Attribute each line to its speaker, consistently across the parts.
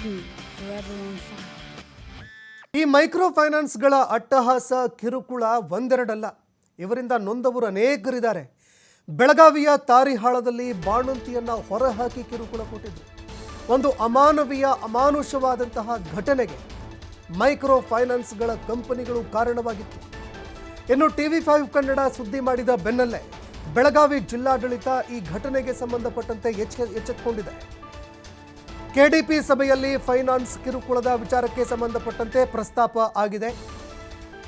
Speaker 1: Jordan, forever on fire.
Speaker 2: ಈ micro ಫೈನಾನ್ಸ್ಗಳ ಅಟ್ಟಹಾಸ ಕಿರುಕುಳ ಒಂದೆರಡಲ್ಲ. ಇವರಿಂದ ನೊಂದವರು ಅನೇಕರಿದ್ದಾರೆ. ಬೆಳಗಾವಿಯ ತಾರಿಹಾಳದಲ್ಲಿ ಬಾಣಂತಿಯನ್ನ ಹೊರಹಾಕಿ ಕಿರುಕುಳ ಕೊಟ್ಟಿದ್ರು. ಒಂದು ಅಮಾನವೀಯ ಅಮಾನುಷವಾದಂತಹ ಘಟನೆಗೆ ಮೈಕ್ರೋ ಫೈನಾನ್ಸ್ಗಳ ಕಂಪನಿಗಳು ಕಾರಣವಾಗಿತ್ತು. ಇನ್ನು TV5 ಕನ್ನಡ ಸುದ್ದಿ ಮಾಡಿದ ಬೆನ್ನಲ್ಲೇ ಬೆಳಗಾವಿ ಜಿಲ್ಲಾಡಳಿತ ಈ ಘಟನೆಗೆ ಸಂಬಂಧಪಟ್ಟಂತೆ ಎಚ್ಚೆತ್ತುಕೊಂಡಿದೆ. KDP ಸಭೆಯಲ್ಲಿ ಫೈನಾನ್ಸ್ ಕಿರುಕುಳದ ವಿಚಾರಕ್ಕೆ ಸಂಬಂಧಪಟ್ಟಂತೆ ಪ್ರಸ್ತಾಪ ಆಗಿದೆ.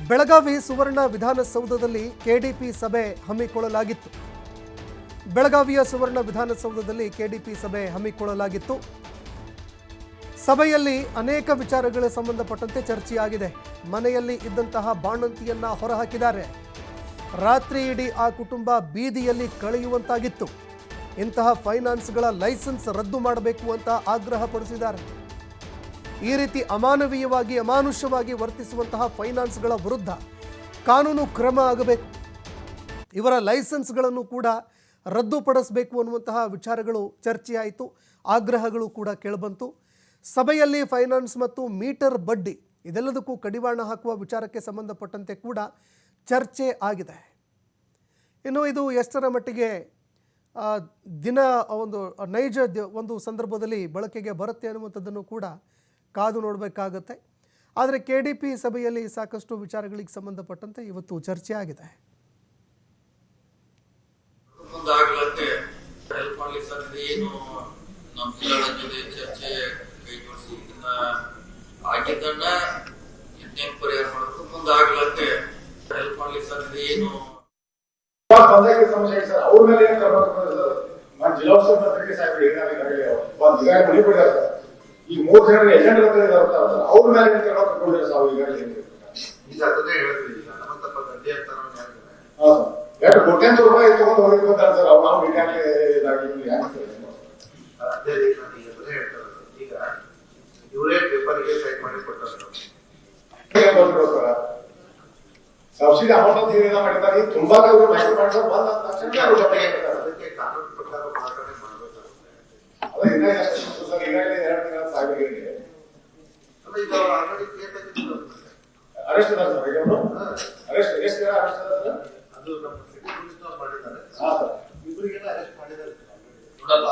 Speaker 2: ಬೆಳಗಾವಿ ಸುವರ್ಣ ವಿಧಾನಸೌಧದಲ್ಲಿ KDP ಸಭೆ ಹಮ್ಮಿಕೊಳ್ಳಲಾಗಿತ್ತು. ಬೆಳಗಾವಿಯ ಸುವರ್ಣ ವಿಧಾನಸೌಧದಲ್ಲಿ KDP ಸಭೆ ಹಮ್ಮಿಕೊಳ್ಳಲಾಗಿತ್ತು. ಸಭೆಯಲ್ಲಿ ಅನೇಕ ವಿಚಾರಗಳ ಸಂಬಂಧಪಟ್ಟಂತೆ ಚರ್ಚೆಯಾಗಿದೆ. ಮನೆಯಲ್ಲಿ ಇದ್ದಂತಹ ಬಾಣಂತಿಯನ್ನ ಹೊರಹಾಕಿದ್ದಾರೆ. ರಾತ್ರಿ ಇಡೀ ಆ ಕುಟುಂಬ ಬೀದಿಯಲ್ಲಿ ಕಳೆಯುವಂತಾಗಿತ್ತು. ಇಂತಹ ಫೈನಾನ್ಸ್ಗಳ ಲೈಸೆನ್ಸ್ ರದ್ದು ಮಾಡಬೇಕು ಅಂತ ಆಗ್ರಹ ಪಡಿಸಿದ್ದಾರೆ. ಈ ರೀತಿ ಅಮಾನವೀಯವಾಗಿ ಅಮಾನುಷವಾಗಿ ವರ್ತಿಸುವಂತಹ ಫೈನಾನ್ಸ್ಗಳ ವಿರುದ್ಧ ಕಾನೂನು ಕ್ರಮ ಆಗಬೇಕು. ಇವರ ಲೈಸೆನ್ಸ್ಗಳನ್ನು ಕೂಡ ರದ್ದುಪಡಿಸಬೇಕು ಅನ್ನುವಂತಹ ವಿಚಾರಗಳು ಚರ್ಚೆಯಾಯಿತು. ಆಗ್ರಹಗಳು ಕೂಡ ಕೇಳಿಬಂತು. ಸಭೆಯಲ್ಲಿ ಫೈನಾನ್ಸ್ ಮತ್ತು ಮೀಟರ್ ಬಡ್ಡಿ ಇದೆಲ್ಲದಕ್ಕೂ ಕಡಿವಾಣ ಹಾಕುವ ವಿಚಾರಕ್ಕೆ ಸಂಬಂಧಪಟ್ಟಂತೆ ಕೂಡ ಚರ್ಚೆ ಆಗಿದೆ. ಇನ್ನು ಇದು ಎಷ್ಟರ ಮಟ್ಟಿಗೆ ದಿನ ಒಂದು ನೈಜ ಒಂದು ಸಂದರ್ಭದಲ್ಲಿ ಬಳಕೆಗೆ ಬರುತ್ತೆ ಅನ್ನುವಂಥದ್ದನ್ನು ಕೂಡ ಕಾದು ನೋಡಬೇಕಾಗತ್ತೆ. ಆದರೆ KDP ಸಭೆಯಲ್ಲಿ ಸಾಕಷ್ಟು ವಿಚಾರಗಳಿಗೆ ಸಂಬಂಧಪಟ್ಟಂತೆ ಇವತ್ತು ಚರ್ಚೆ ಆಗಿದೆ.
Speaker 3: ಸಮಸ್ಯೆ ಸರ್ ಅವ್ರ ಮೇಲೆ ಏನ್ ಕ್ರಮ ಸರ್ ನಾನು ಜಿಲ್ಲೋತ್ಸವ ಪತ್ರಿಕೆ ಸಾಹೇಬ್ ಮನೆ ಬಿಡ್ತಾರೆ ಸರ್. ಈ 3 ಜನ ಏಜೆಂಟ್ ಸರ್ ಅವ್ರ ಮೇಲೆ ಏನ್ ಕ್ರಮ ತಗೊಂಡಿದ್ದಾರೆ ಸರ್ ಈಗಾಗಲೇ ಈಗ ಅದನ್ನೇ ಹೇಳ್ತೀವಿ. ನಮ್ಮ ಗಡ್ಡಿ ಅಂತ ಎರಡು ಕೋಟ್ಯಾಂತರ ರೂಪಾಯಿ ತಗೊಂಡು ಹೋಗಿರ್ತಾರೆ ಸರ್. ಅವ್ರು ನಾವು ಈಗಾಗಲೇ ಅದೇ ಹೇಳ್ತಾರೆ ಈಗ ಇವರೇ ಪೇಪರ್ಗೆ ಸೈಟ್ ಮಾಡಿ ಕೊಡ್ತಾರೆ ಸರ್. ಸಬ್ಸಿಡಿ ಅಮೌಂಟ್ ಅಂತ ಏನೇನ ಮಾಡಿದ್ದಾರೆ ತುಂಬಾ ಮೈಕ್ರೋ ಫೈನಾನ್ಸ್ ಬಂದ ತಕ್ಷಣ ಅದಕ್ಕೆ ಕಾನೂನು ಪ್ರಕಾರ ಮಾರಾಟನೆ ಮಾಡಬೇಕಾಗುತ್ತೆ. ಅದೇ ಇನ್ನ ಎಷ್ಟು ಸರ್ ಈಗಾಗಲೇ 2 ತಿಂಗಳ ಸಾಗರಿಗೆ ಅಲ್ಲ ಈಗ ಆಲ್ರೆಡಿ ಕೇಸ್ ಆಗಿತ್ತು. ಅರೆಸ್ಟ್ ಅದ ಸರ್ ಈಗ ಅವರು ಅರೆಸ್ಟ್ ಎಷ್ಟು ಜನ ಅರೆಸ್ಟ್ ಅದ ಸರ್? ಅದು ನಮ್ಮ ಸಿಟಿ ಪೊಲೀಸ್ನವರು ಮಾಡಿದ್ದಾರೆ. ಹಾ ಸರ್ ಇಬ್ಬರಿಗೆಲ್ಲ ಅರೆಸ್ಟ್ ಮಾಡಿದ್ದಾರೆ.
Speaker 4: ನೋಡಲ್ಲ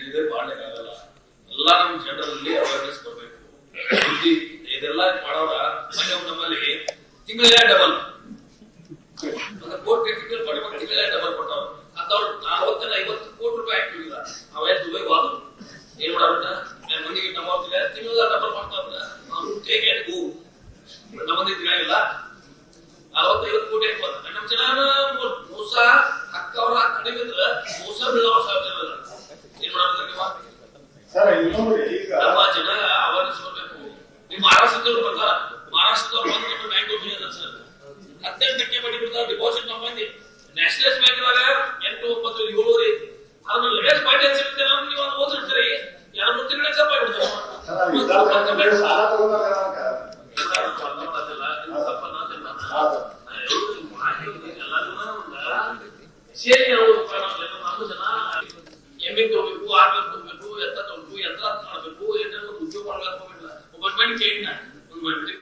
Speaker 4: ಇದೇ ಮಾಡಲಿಕ್ಕಾಗಲ್ಲ. ಎಲ್ಲ ನಮ್ಮ ಜನರಲ್ಲಿ ಅವೇರ್ನೆಸ್ ಕೊಡಬೇಕು. ಇದೆಲ್ಲ ಮಾಡೋರ ನಮ್ಮಲ್ಲಿ ತಿಂಗಳೇ ಡಬಲ್ ಕೋರ್ಟ್ ಟೆಕ್ನಿಕಲ್ ಕೊಡಬೇಕು. ತಿಂಗಳೇ ಡಬಲ್ ಕೊಟ್ಟವ್ರು ಅಂತವ್ರು 40-50 ಕೋಟಿ ರೂಪಾಯಿ ಹಾಕಿಲ್ಲ. ಅವೇನ್ ದುಬೈ ಹೋದ್ರು ಏನ್ ಮಾಡೋಣ ಮಂದಿಗೆ ನಮ್ಮ ತಿಂಗಳ ಡಬಲ್ ಮಾಡ್ತಾರ. ನಮ್ಮಂದಿ ತಿಳಿಯಾಗಿಲ್ಲ 40-50 ಕೋಟಿ ಹಾಕ್ಬೋದು. ನಮ್ಮ ಜನ ಮೋಸ ಹಕ್ಕವ್ರ ಕಡಿಮೆ ಇದ್ರೆ ಮೋಸ ಬೀಳೋ ಸಾಧ್ಯ ಏನ್ ಮಾಡೋದ್ರ ನಮ್ಮ ಜನ ಅವೇರ್ನೆಸ್ ಕೊಡ್ಬೇಕು. ನಿಮ್ಮ ಮಹಾರಾಷ್ಟ್ರದವ್ರು ಬರ್ತಾರ. ಮಹಾರಾಷ್ಟ್ರದವ್ರು ಬಂದು ನಮ್ಮ ಬ್ಯಾಂಕ್ ಸರ್ 18% ಬಡ್ಡಿ ಬಿಡ್ತಾರೆ. ಡಿಪಾಸಿಟ್ ನಾವು ಬಂದಿ ನ್ಯಾಷನಲೈಸ್ ಬ್ಯಾಂಕ್ ಇವಾಗ 8, 9, 7 ಐತಿ. ಅದನ್ನ ಲೆವೆಸ್ ಪಾರ್ಟಿ ಅನ್ಸಿರುತ್ತೆ. ನೀವು ಅದು ಓದಿರ್ತೀರಿ 2-3 ತಿಂಗಳ ಎಕ್ಸಾಮ್ ಆಗಿಬಿಡ್ತಾರೆ. ಸೇರಿ ನಮ್ಮ ಜನ ಎಮ್ಮೆ ತಗೋಬೇಕು, ಆರ್ಮಿ ತಗೋಬೇಕು, ಎತ್ತ ತಗೋಬೇಕು, ಯಂತ್ರ ಮಾಡಬೇಕು, ಏನಾದ್ರು ಉದ್ಯೋಗ ಮಾಡ್ಬೇಕು. ಒಬ್ಬ ಕೇಳಿನ ಒಂದು